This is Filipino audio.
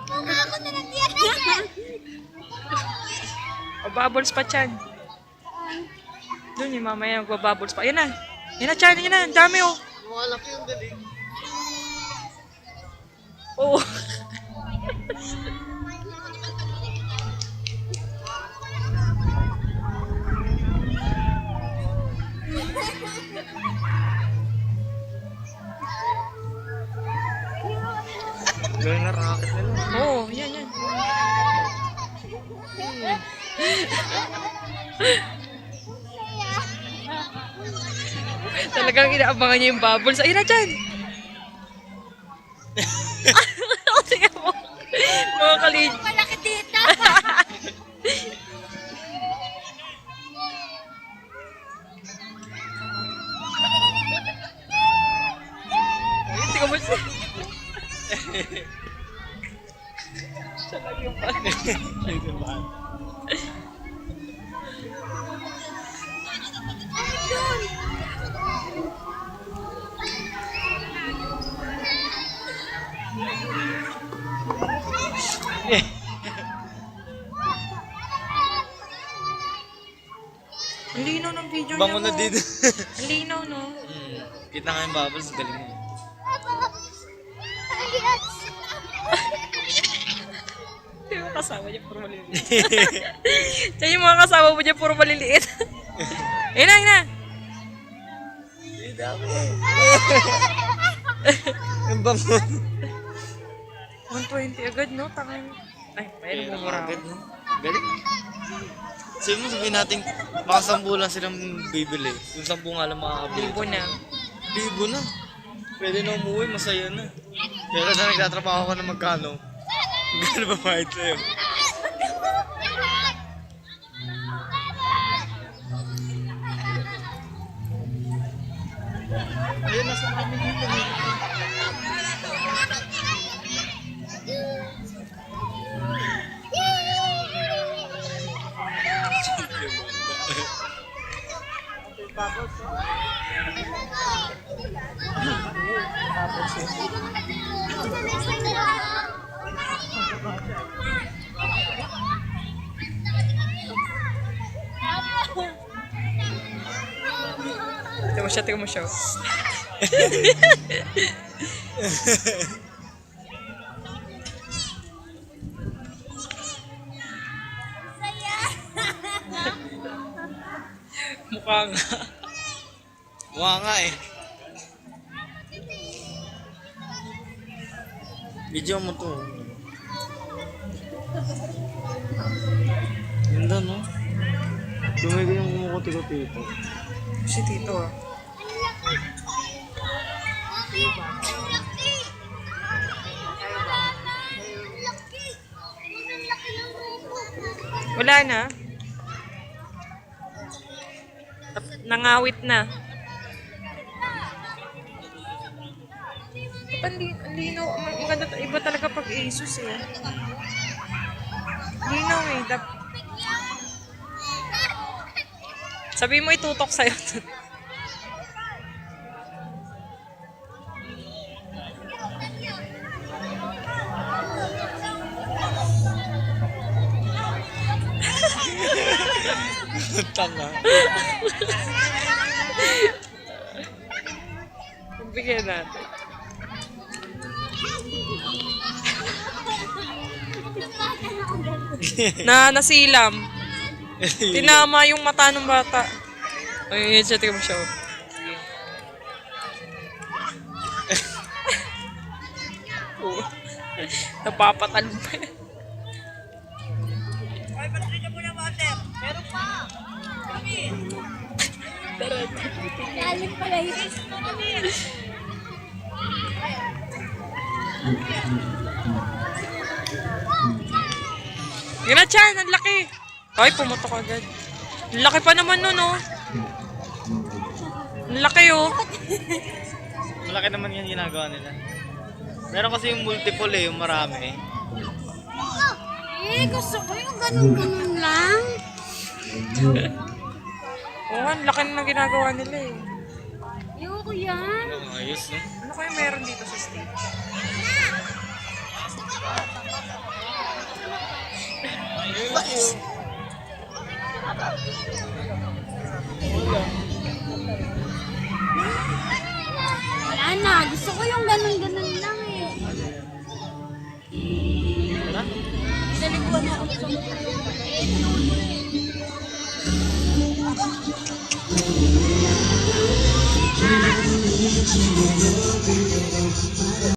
Ako na lang yan. O, bubbles pa, Chan. Doon yung mamaya magbabubbles pa. Yan na. Yan na, Chan. Yan na. Ang dami, oh. Malaki yung galing. Oo. Galing na rocket nila. Oo, yan, yan. Talagang inaabangan niya yung bubbles. Ayun na, Chan. Tingnan mo. Mga kalid. Malaki dito. Ayun, tingnan mo siya. Siya lang yung bag. Ang linaw ng video niya Bango na mo. dito. Ang linaw, no? Kita nga yung bubbles, galing mo. Yung mga kasama niya puro maliliit. Siya yung mga kasama mo niya puro maliliit. Ayun na, ayun na. Yung bango. 120 agad, no? Tangin. Ay, pwede mo mura Agad, no? Galing. Sabihin natin, baka 10 lang silang bibili. Kung 10 nga lang makakabili. Libo na. Libo na. Pwede na umuwi, masaya na. Kaya na nagtatrabaho ka na magkano. Magkano ba mahit sa'yo? Ayun, nasa kami dito. Tingnan mo siya. Mukha nga. Mukha nga eh. Video mo to. Ganda, no? Dumigay yung kumukuti-kuti ito. Si Tito, ah. Wala na. Nangawit na. Ang linaw. Maganda. Iba talaga pag Asus eh. Linaw eh. Sabi mo itutok sa'yo. Tanga. Bigyan natin. Nasilam. Tinama yung mata ng bata. Ay, siya, tingnan mo siya. Oh. Napapatalon pa yan. Ay, patry ka muna, water. Meron pa. Galing pala yun. Yun na, Chan. Ang laki. Ay, pumutok agad. Ang laki pa naman nun, oh. Ang laki, oh. Malaki naman yan ginagawa nila. Meron kasi yung multiple eh, yung marami. Gusto ko yung ganun-ganun lang. Oo, ang laki na ginagawa nila, eh. Ayoko yan. Ayos, no? Ano kaya meron dito sa stage? Wala na. Gusto ko yung ganun-ganun lang eh. Wala? Naliguan ako sa